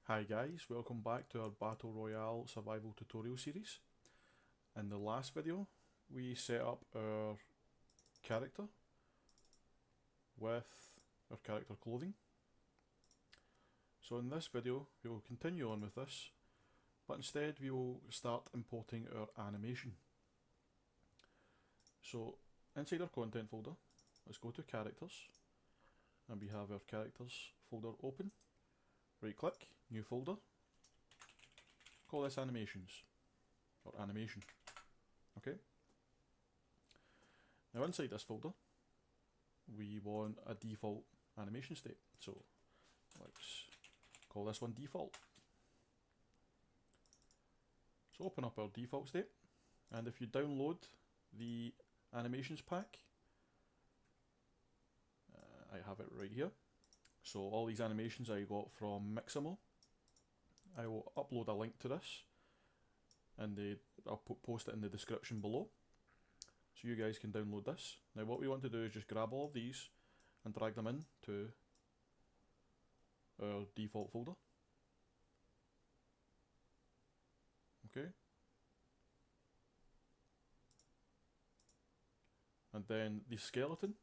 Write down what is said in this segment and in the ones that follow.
Hi guys, welcome back to our Battle Royale survival tutorial series. In the last video, we set up our character with our character clothing. So in this video, we will continue on with this, but instead we will start importing our animation. So inside our content folder, let's go to characters, and we have our characters folder open. Right click, new folder, call this animations, or animation. Okay. Now inside this folder, we want a default animation state. So let's call this one default. So open up our default state, and if you download the animations pack, I have it right here. So all these animations I got from Mixamo. I will upload a link to this, and I'll post it in the description below, so you guys can download this. Now what we want to do is just grab all of these and drag them in to our default folder. Okay. And then the skeleton,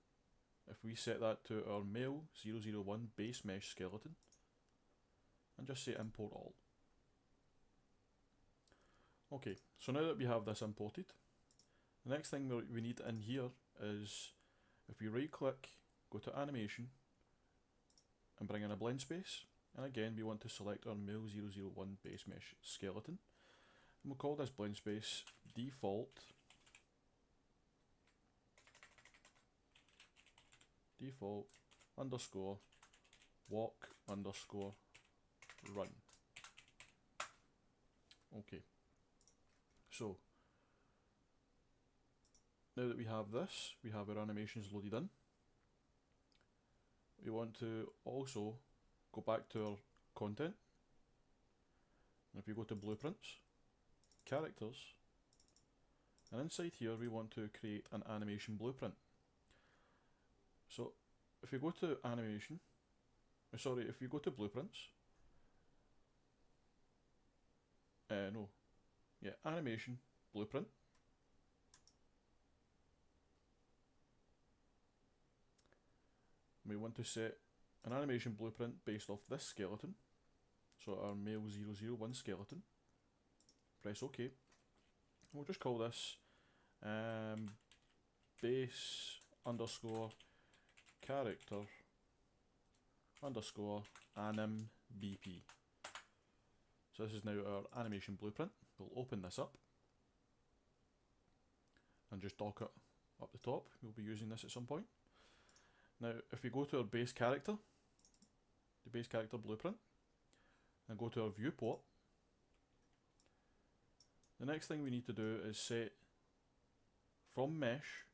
if we set that to our male 001 base mesh skeleton, and just say import all. Okay, so now that we have this imported, the next thing we need in here is, if we right click, go to animation, and bring in a blend space, and again we want to select our male 001 base mesh skeleton, and we'll call this blend space default underscore walk underscore run. Okay, so now that we have this, we have our animations loaded in. We want to also go back to our content, and if we go to blueprints, characters, and inside here we want to create an animation blueprint. So if you go to animation, if you go to blueprints, animation blueprint, we want to set an animation blueprint based off this skeleton, so our male 001 skeleton. Press OK. We'll just call this base underscore character underscore anim bp. So this is now our animation blueprint. We'll open this up and just dock it up the top. We'll be using this at some point. Now if we go to our base character, the base character blueprint, and go to our viewport, the next thing we need to do is set from mesh,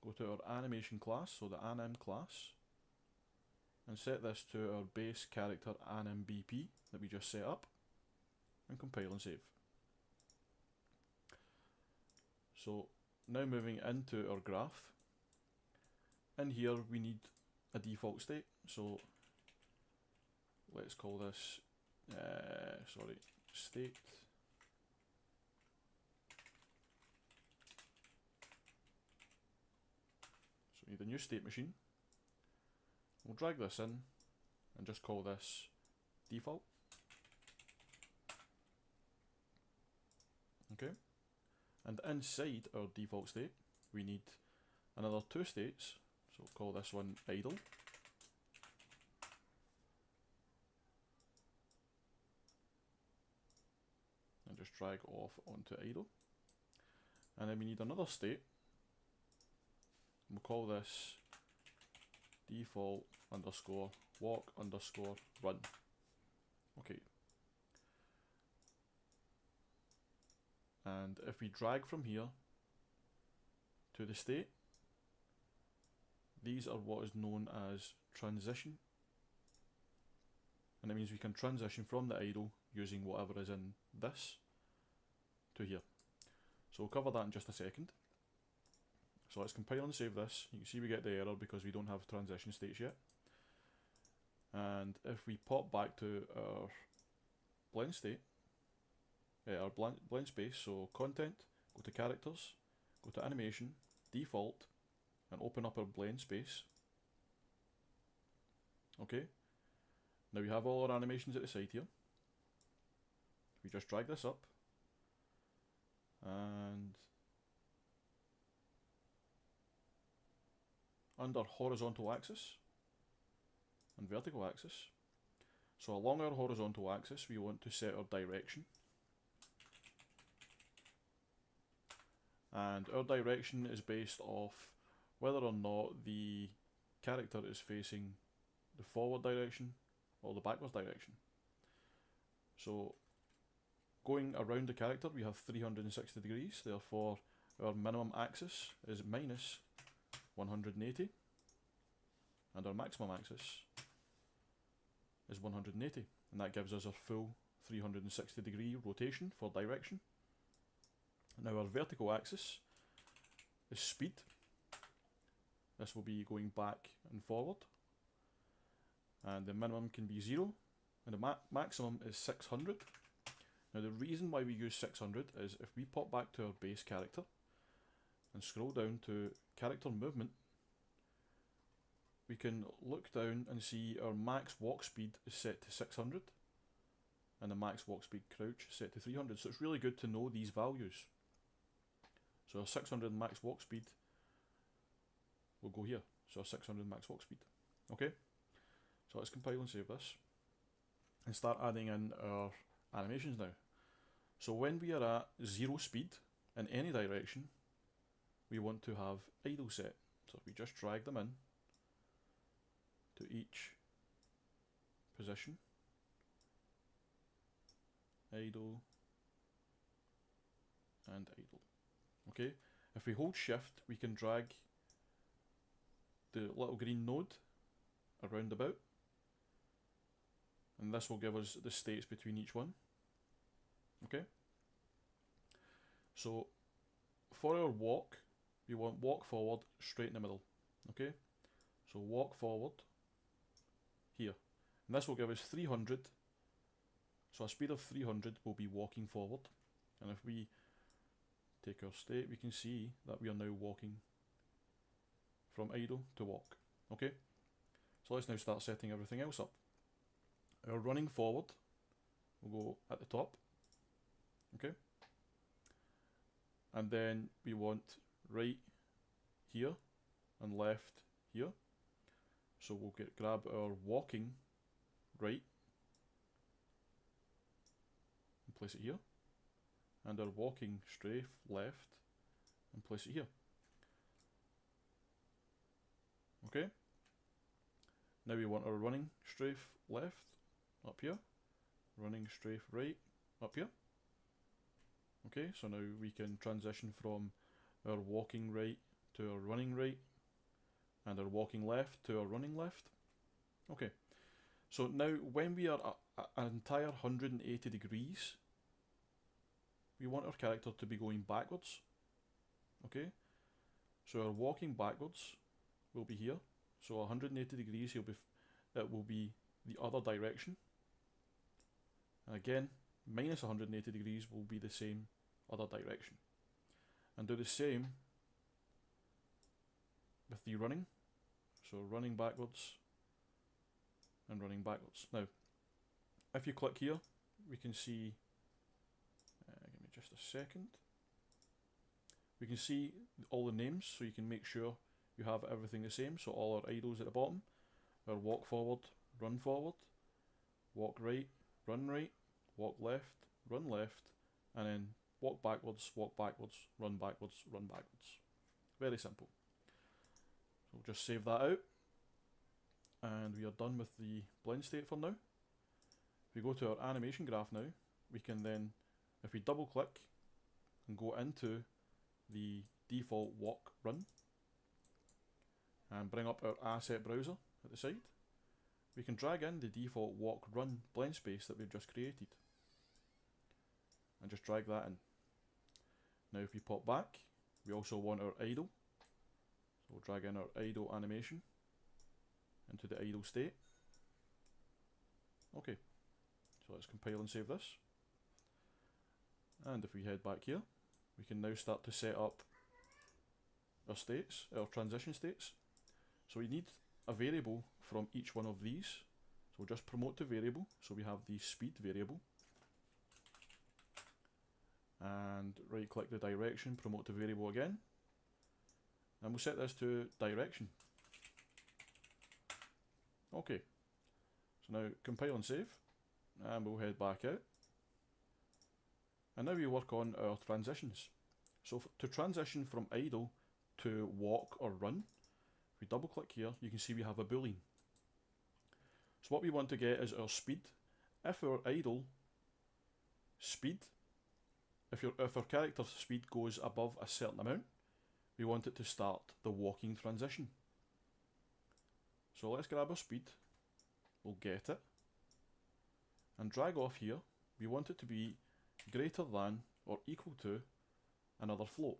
go to our animation class, so the anim class, and set this to our base character anim bp that we just set up, and compile and save. So now moving into our graph, in here we need a default state, so let's call this state we need a new state machine. We'll drag this in and just call this default. Okay, and inside our default state we need another two states, so we'll call this one idle, and just drag off onto idle, and then we need another state. We'll call this default underscore walk underscore run. Okay. And if we drag from here to the state, these are what is known as transition. And that means we can transition from the idle using whatever is in this to here. So we'll cover that in just a second. So let's compile and save this. You can see we get the error because we don't have transition states yet. And if we pop back to our blend state, our blend space, so content, go to characters, go to animation, default, and open up our blend space. Okay, now we have all our animations at the side here. We just drag this up, and under horizontal axis and vertical axis, so along our horizontal axis we want to set our direction, and our direction is based off whether or not the character is facing the forward direction or the backwards direction. So going around the character we have 360 degrees, therefore our minimum axis is minus 180 and our maximum axis is 180, and that gives us a full 360 degree rotation for direction. Now our vertical axis is speed. This will be going back and forward, and the minimum can be 0 and the maximum is 600. Now the reason why we use 600 is if we pop back to our base character and scroll down to character movement, we can look down and see our max walk speed is set to 600 and the max walk speed crouch is set to 300, so it's really good to know these values. So our 600 max walk speed will go here, so our 600 max walk speed. Okay, so let's compile and save this and start adding in our animations now. So when we are at 0 speed in any direction, we want to have idle set, so if we just drag them in to each position, idle and idle. Okay, if we hold shift we can drag the little green node around about, and this will give us the states between each one. Okay, so for our walk we want walk forward straight in the middle. Okay, so walk forward here, and this will give us 300, so a speed of 300 will be walking forward, and if we take our state we can see that we are now walking from idle to walk. Okay, so let's now start setting everything else up. Our running forward will go at the top. Okay, and then we want right here and left here, so we'll grab our walking right and place it here, and our walking strafe left and place it here. Okay, now we want our running strafe left up here, running strafe right up here. Okay, so now we can transition from our walking right to our running right, and our walking left to our running left. Okay, so now when we are at an entire 180 degrees, we want our character to be going backwards. Okay, so our walking backwards will be here, so 180 degrees it will be the other direction, and again minus 180 degrees will be the same other direction, and do the same with the running, so running backwards and running backwards. Now if you click here we can see, give me just a second, we can see all the names, so you can make sure you have everything the same. So all our idles at the bottom, our walk forward, walk right, run left, and then walk backwards, run backwards. Very simple. So we'll just save that out, and we are done with the blend state for now. If we go to our animation graph now, we can then, if we double click and go into the default walk run and bring up our asset browser at the side, we can drag in the default walk run blend space that we've just created and just drag that in. Now if we pop back, we also want our idle, so we'll drag in our idle animation into the idle state, Okay, so let's compile and save this. And if we head back here, we can now start to set up our states, our transition states. So we need a variable from each one of these. So we'll just promote to variable. So we have the speed variable. And right click the direction, promote to variable again. And we'll set this to direction. Okay, so now compile and save, and we'll head back out. And now we work on our transitions. So to transition from idle to walk or run, if we double click here, you can see we have a boolean. So what we want to get is our speed. If our idle speed, if our character's speed goes above a certain amount, we want it to start the walking transition. So let's grab our speed, we'll get it, and drag off here. We want it to be greater than or equal to another float.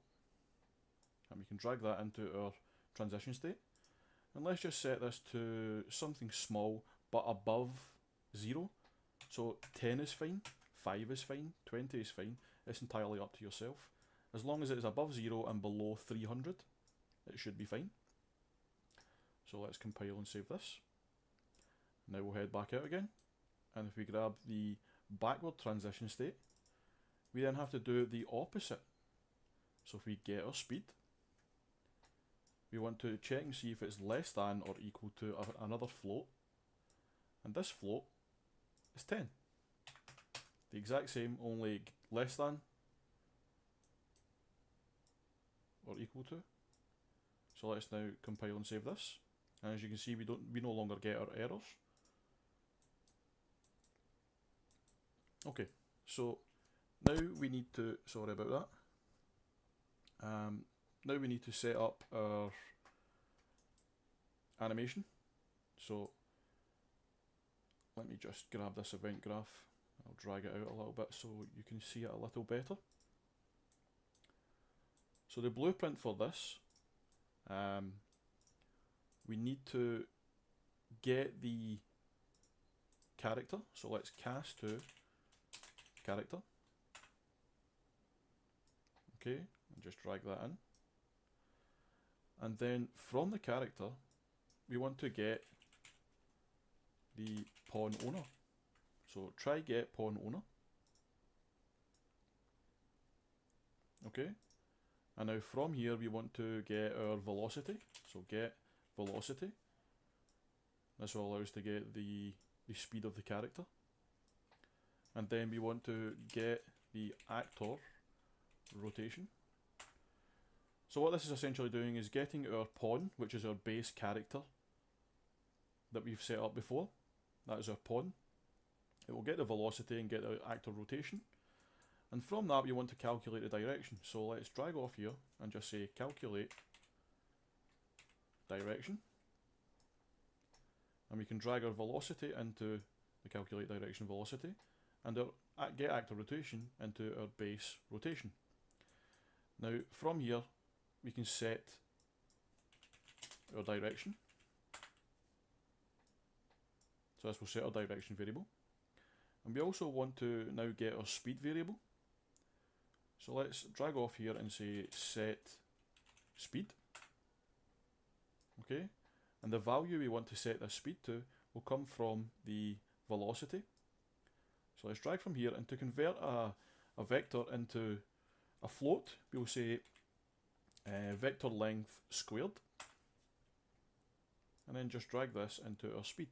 And we can drag that into our transition state. And let's just set this to something small but above 0. So 10 is fine, 5 is fine, 20 is fine. It's entirely up to yourself. As long as it is above 0 and below 300, it should be fine. So let's compile and save this. Now we'll head back out again. And if we grab the backward transition state, we then have to do the opposite. So if we get our speed, we want to check and see if it's less than or equal to another float. And this float is 10. The exact same, only less than or equal to. So let's now compile and save this. And as you can see, we no longer get our errors. Okay, so now we need to, sorry about that. Now we need to set up our animation. So let me just grab this event graph. I'll drag it out a little bit so you can see it a little better. So the blueprint for this, we need to get the character. So let's cast to character. Okay, and just drag that in. And then from the character, we want to get the pawn owner. So try get pawn owner. Okay, and now from here we want to get our velocity. So get velocity. This will allow us to get the speed of the character. And then we want to get the actor rotation. So what this is essentially doing is getting our pawn, which is our base character that we've set up before. That is our pawn. It will get the velocity and get the actor rotation. And from that we want to calculate the direction. So let's drag off here and just say calculate direction. And we can drag our velocity into the calculate direction velocity and our get actor rotation into our base rotation. Now from here we can set our direction. So this will set our direction variable. And we also want to now get our speed variable. So let's drag off here and say set speed. Okay, and the value we want to set this speed to will come from the velocity. So let's drag from here, and to convert a vector into a float, we'll say vector length squared, and then just drag this into our speed.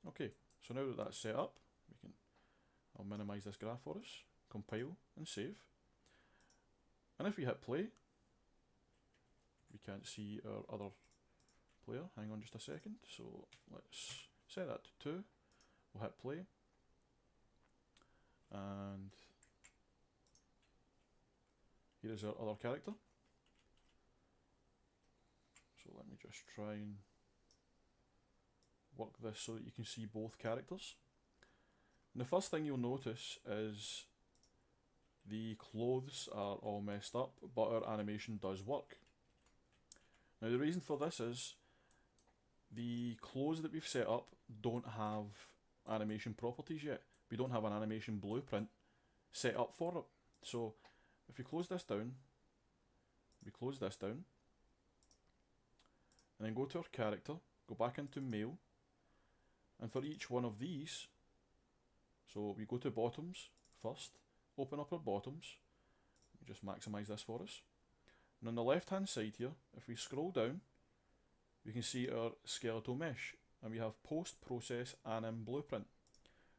Okay, so now that that's set up, I'll minimize this graph for us, compile and save. And if we hit play, we can't see our other player. Hang on just a second. So let's set that to 2. We'll hit play. And here is our other character. So let me just try and work this so that you can see both characters. And the first thing you'll notice is the clothes are all messed up, but our animation does work. Now the reason for this is The clothes that we've set up don't have animation properties yet. We don't have an animation blueprint set up for it. So if we close this down, and then go to our character, go back into mail, and for each one of these, so we go to bottoms first, open up our bottoms, just maximise this for us, and on the left hand side here, if we scroll down, we can see our skeletal mesh, and we have post process anim blueprint.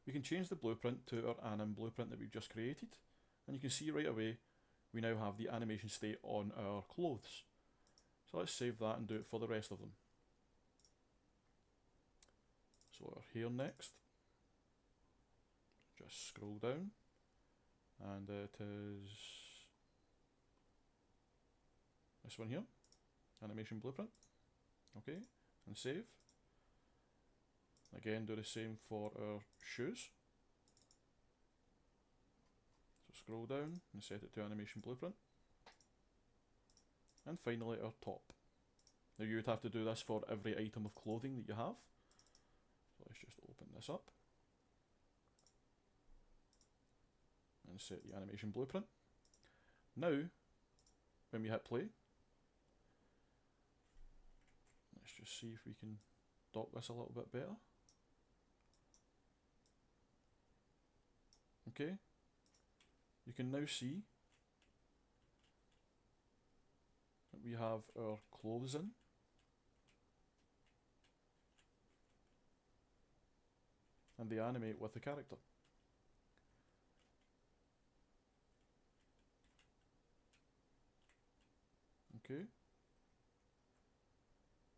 We can change the blueprint to our anim blueprint that we've just created, and you can see right away we now have the animation state on our clothes. So let's save that and do it for the rest of them. So our hair next, just scroll down, and it is this one here, animation blueprint. Okay, and save. Again, do the same for our shoes. So scroll down and set it to animation blueprint. And finally our top. Now you would have to do this for every item of clothing that you have. So let's just open this up and set the animation blueprint. Now, when we hit play, let's just see if we can dock this a little bit better. Okay, you can now see that we have our clothes in, and they animate with the character. Okay.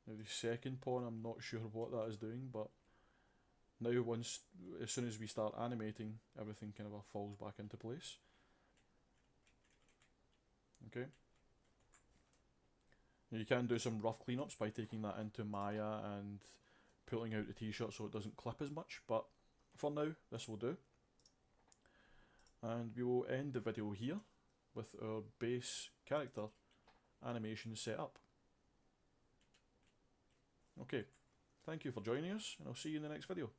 Now the second pawn, I'm not sure what that is doing, but now as soon as we start animating, everything kind of falls back into place. Okay. Now you can do some rough cleanups by taking that into Maya and pulling out the t-shirt so it doesn't clip as much, but for now this will do. And we will end the video here with our base character animation set up. Okay, thank you for joining us, and I'll see you in the next video.